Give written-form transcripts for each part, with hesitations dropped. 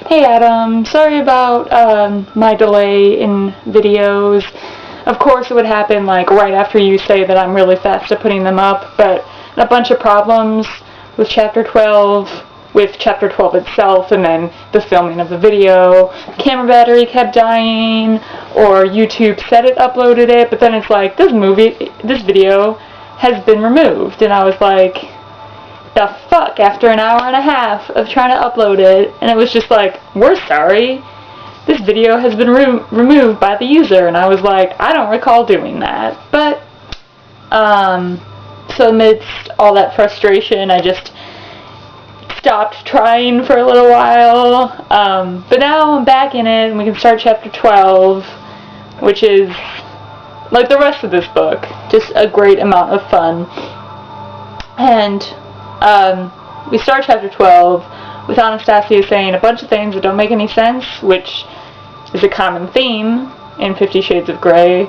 Hey Adam, sorry about my delay in videos. Of course it would happen like right after you say that I'm really fast at putting them up, but a bunch of problems with Chapter 12, with Chapter 12 itself, and then the filming of the video. Camera battery kept dying, or YouTube said it uploaded it, but then it's like, this video has been removed, and I was like, the fuck, after an hour and a half of trying to upload it, and it was just like, we're sorry, this video has been removed by the user, and I was like, I don't recall doing that, but, so amidst all that frustration, I just stopped trying for a little while, but now I'm back in it, and we can start Chapter 12, which is, like the rest of this book, just a great amount of fun, and, we start Chapter 12 with Anastasia saying a bunch of things that don't make any sense, which is a common theme in 50 Shades of Grey,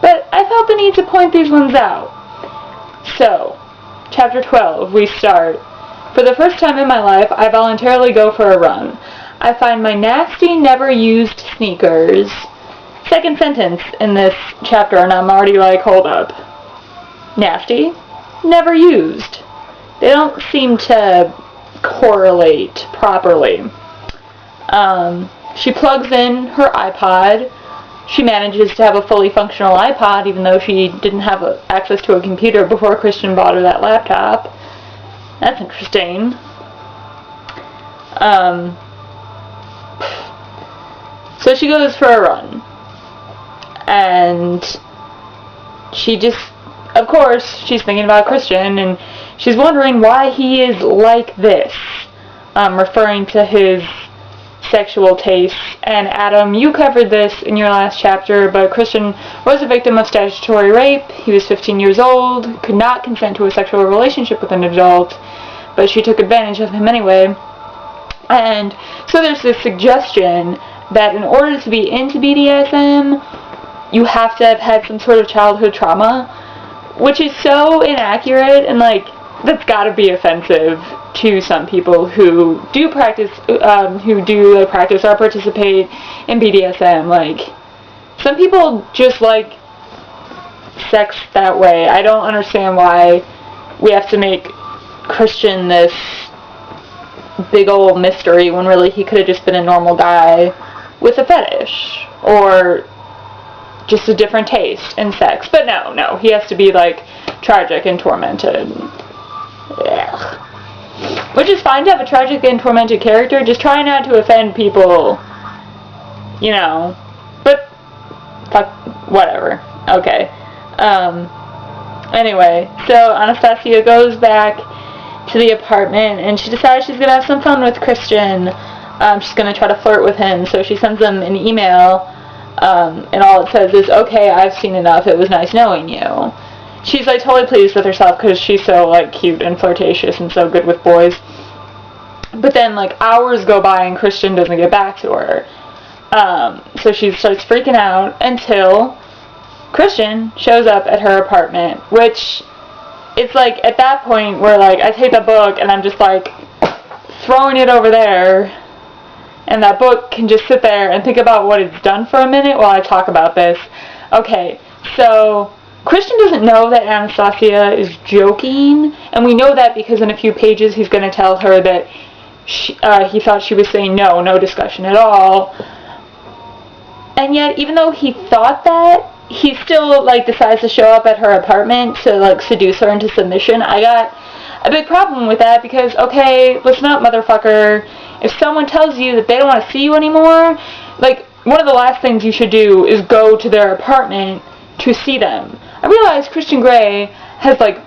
but I felt the need to point these ones out. So, Chapter 12, we start. For the first time in my life, I voluntarily go for a run. I find my nasty, never-used sneakers. Second sentence in this chapter, and I'm already like, hold up. Nasty, never used. They don't seem to correlate properly. She plugs in her iPod. She manages to have a fully functional iPod, even though she didn't have access to a computer before Christian bought her that laptop. That's interesting. So she goes for a run. And she just, of course, she's thinking about Christian, and she's wondering why he is like this, referring to his sexual tastes. And Adam, you covered this in your last chapter, but Christian was a victim of statutory rape. He was 15 years old, could not consent to a sexual relationship with an adult, but she took advantage of him anyway. And so there's this suggestion that in order to be into BDSM, you have to have had some sort of childhood trauma, which is so inaccurate, and like, that's gotta be offensive to some people who do practice or participate in BDSM. Like, some people just like sex that way. I don't understand why we have to make Christian this big old mystery when really he could have just been a normal guy with a fetish, or just a different taste in sex. But no, he has to be like tragic and tormented. Ugh. Which is fine to have a tragic and tormented character, just try not to offend people, you know, but fuck, whatever. Okay. Anyway, so Anastasia goes back to the apartment, and she decides she's gonna have some fun with Christian. She's gonna try to flirt with him, so she sends him an email, and all it says is, okay, I've seen enough, it was nice knowing you. She's like totally pleased with herself because she's so like cute and flirtatious and so good with boys. But then like hours go by and Christian doesn't get back to her. So she starts freaking out until Christian shows up at her apartment, which it's like at that point where like I take the book and I'm just like throwing it over there, and that book can just sit there and think about what it's done for a minute while I talk about this. Okay, so Christian doesn't know that Anastasia is joking, and we know that because in a few pages he's going to tell her that he thought she was saying no discussion at all. And yet, even though he thought that, he still like decides to show up at her apartment to like seduce her into submission. I got a big problem with that because, okay, listen up, motherfucker. If someone tells you that they don't want to see you anymore, like, one of the last things you should do is go to their apartment to see them. I realize Christian Grey has like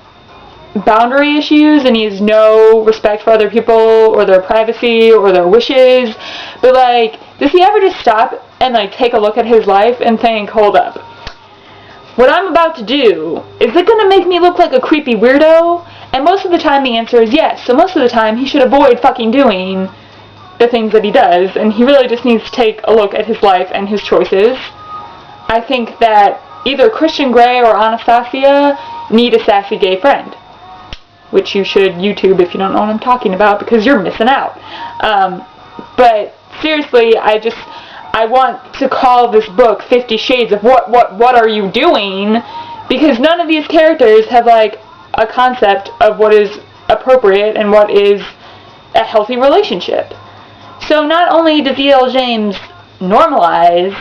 boundary issues and he has no respect for other people or their privacy or their wishes, but like, does he ever just stop and like take a look at his life and think, hold up, what I'm about to do, is it gonna make me look like a creepy weirdo? And most of the time the answer is yes, so most of the time he should avoid fucking doing the things that he does, and he really just needs to take a look at his life and his choices. I think that either Christian Grey or Anastasia need a sassy gay friend, which you should YouTube if you don't know what I'm talking about, because you're missing out. But seriously, I want to call this book 50 Shades of what are you doing? Because none of these characters have, like, a concept of what is appropriate and what is a healthy relationship. So not only does E.L. James normalize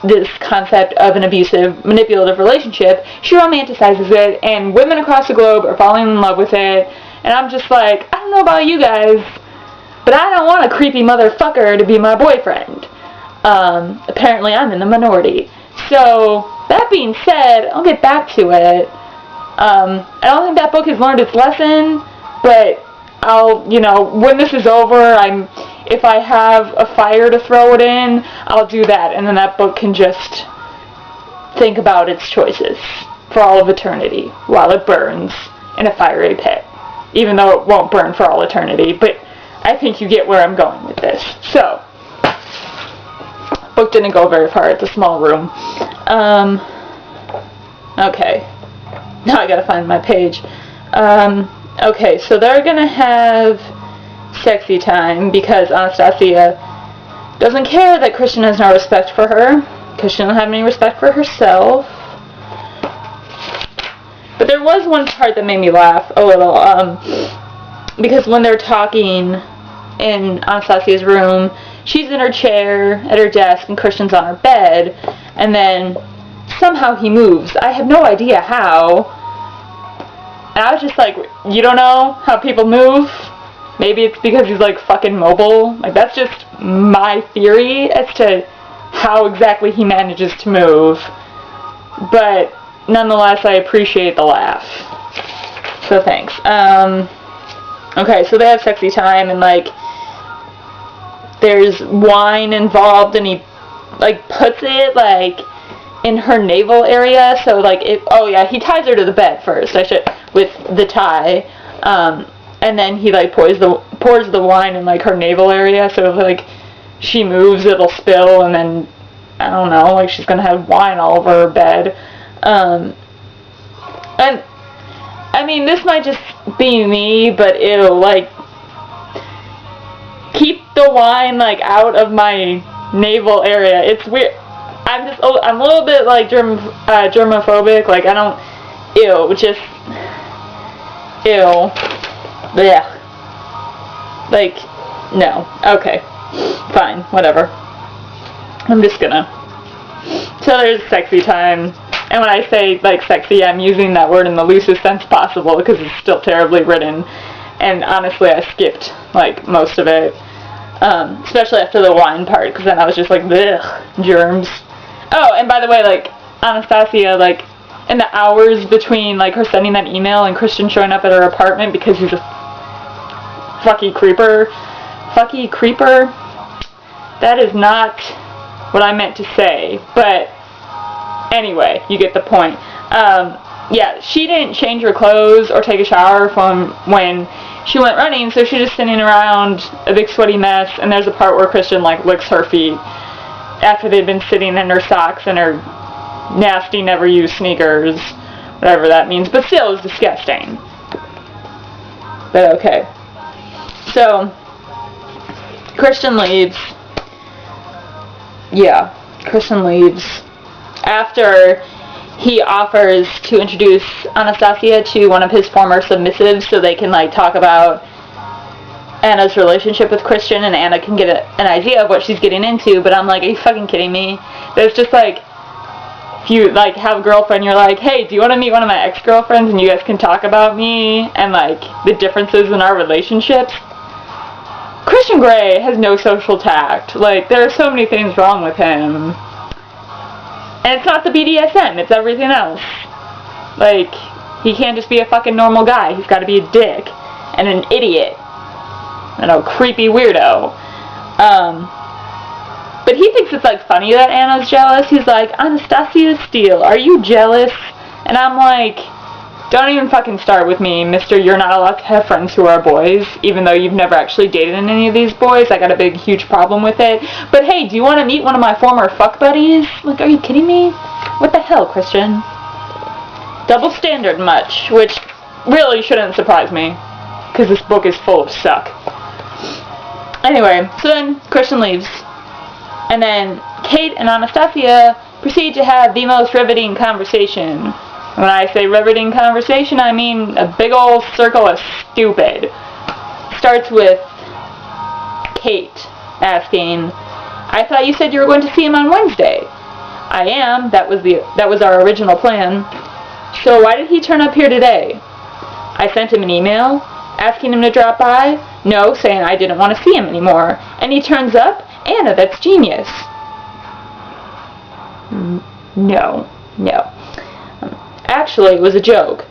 this concept of an abusive, manipulative relationship, she romanticizes it, and women across the globe are falling in love with it, and I'm just like, I don't know about you guys, but I don't want a creepy motherfucker to be my boyfriend. Apparently I'm in the minority. So, that being said, I'll get back to it. I don't think that book has learned its lesson, but I'll, you know, when this is over, if I have a fire to throw it in, I'll do that, and then that book can just think about its choices for all of eternity while it burns in a fiery pit. Even though it won't burn for all eternity, but I think you get where I'm going with this. So, book didn't go very far. It's a small room. Okay. Now I gotta find my page. Okay, so they're gonna have sexy time because Anastasia doesn't care that Christian has no respect for her, because she doesn't have any respect for herself. But there was one part that made me laugh a little, because when they're talking in Anastasia's room, she's in her chair at her desk and Christian's on her bed, and then somehow he moves. I have no idea how. And I was just like, you don't know how people move? Maybe it's because he's like fucking mobile. Like, that's just my theory as to how exactly he manages to move. But nonetheless, I appreciate the laugh. So thanks. Okay, so they have sexy time, and like, there's wine involved, and he like puts it like in her navel area, so like he ties her to the bed first, with the tie, and then he like pours the wine in like her navel area, so if like she moves, it'll spill, and then I don't know, like she's gonna have wine all over her bed. And I mean, this might just be me, but it'll like keep the wine like out of my navel area. It's weird. I'm a little bit like germophobic. Like, I don't, yeah. Like, no. Okay, fine, whatever. I'm just gonna. So there's sexy time. And when I say, like, sexy, I'm using that word in the loosest sense possible because it's still terribly written. And honestly, I skipped, like, most of it. Especially after the wine part, because then I was just like, ugh, germs. Oh, and by the way, like, Anastasia, like, in the hours between, like, her sending that email and Christian showing up at her apartment because he's a fucky creeper. That is not what I meant to say, but anyway, you get the point. Yeah, she didn't change her clothes or take a shower from when she went running, so she's just sitting around a big sweaty mess, and there's a part where Christian, like, licks her feet after they've been sitting in her socks and her nasty, never-used sneakers, whatever that means, but still, it's disgusting. But okay. So, Christian leaves. Yeah, Christian leaves after he offers to introduce Anastasia to one of his former submissives so they can, like, talk about Anna's relationship with Christian, and Anna can get an idea of what she's getting into. But I'm like, are you fucking kidding me? There's just, like, if you, like, have a girlfriend, you're like, hey, do you want to meet one of my ex-girlfriends and you guys can talk about me and, like, the differences in our relationships? Christian Grey has no social tact. Like, there are so many things wrong with him. And it's not the BDSM, it's everything else. Like, he can't just be a fucking normal guy. He's got to be a dick and an idiot and a creepy weirdo. But he thinks it's, like, funny that Anna's jealous. He's like, Anastasia Steele, are you jealous? And I'm like, don't even fucking start with me, mister. You're not allowed to have friends who are boys, even though you've never actually dated any of these boys. I got a big, huge problem with it. But hey, do you want to meet one of my former fuck buddies? Like, are you kidding me? What the hell, Christian? Double standard much, which really shouldn't surprise me, because this book is full of suck. Anyway, so then Christian leaves. And then Kate and Anastasia proceed to have the most riveting conversation. When I say riveting conversation, I mean a big old circle of stupid. Starts with Kate asking, I thought you said you were going to see him on Wednesday. I am. That was our original plan. So why did he turn up here today? I sent him an email asking him to drop by. No, saying I didn't want to see him anymore. And he turns up? Anna, that's genius. No. Actually, it was a joke.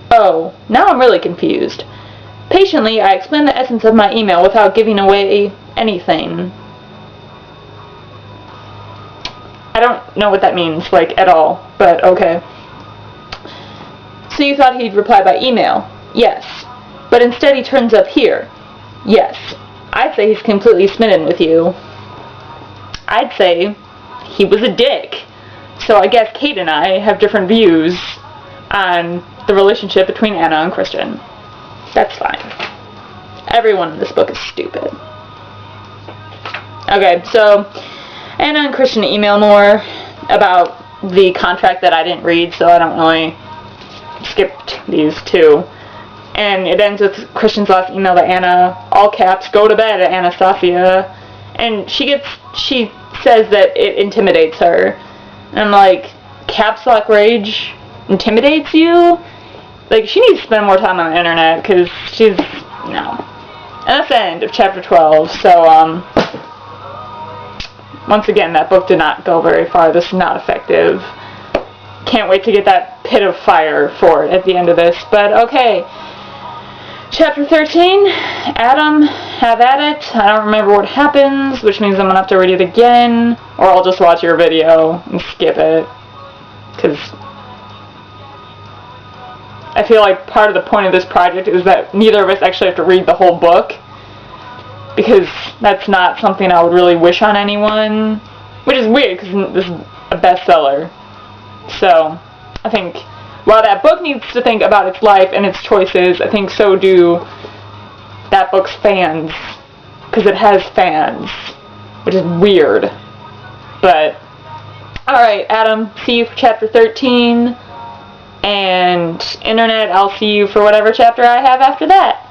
Oh, now I'm really confused. Patiently, I explained the essence of my email without giving away anything. I don't know what that means, like, at all, but okay. So you thought he'd reply by email? Yes. But instead he turns up here? Yes. I'd say he's completely smitten with you. I'd say he was a dick. So I guess Kate and I have different views on the relationship between Anna and Christian. That's fine. Everyone in this book is stupid. Okay, so Anna and Christian email more about the contract that I didn't read, so I don't really skipped these two. And it ends with Christian's last email to Anna, all caps, go to bed, Anastasia. And she says that it intimidates her. And I'm like, caps lock rage intimidates you? Like, she needs to spend more time on the internet, because she's, no. And that's the end of chapter 12, so, once again, that book did not go very far. This is not effective. Can't wait to get that pit of fire for it at the end of this, but okay. Chapter 13, Adam, have at it. I don't remember what happens, which means I'm going to have to read it again, or I'll just watch your video and skip it, because I feel like part of the point of this project is that neither of us actually have to read the whole book, because that's not something I would really wish on anyone, which is weird, because this is a bestseller. So, I think while that book needs to think about its life and its choices, I think so do that book's fans, because it has fans, which is weird. But, alright, Adam, see you for chapter 13, and internet, I'll see you for whatever chapter I have after that.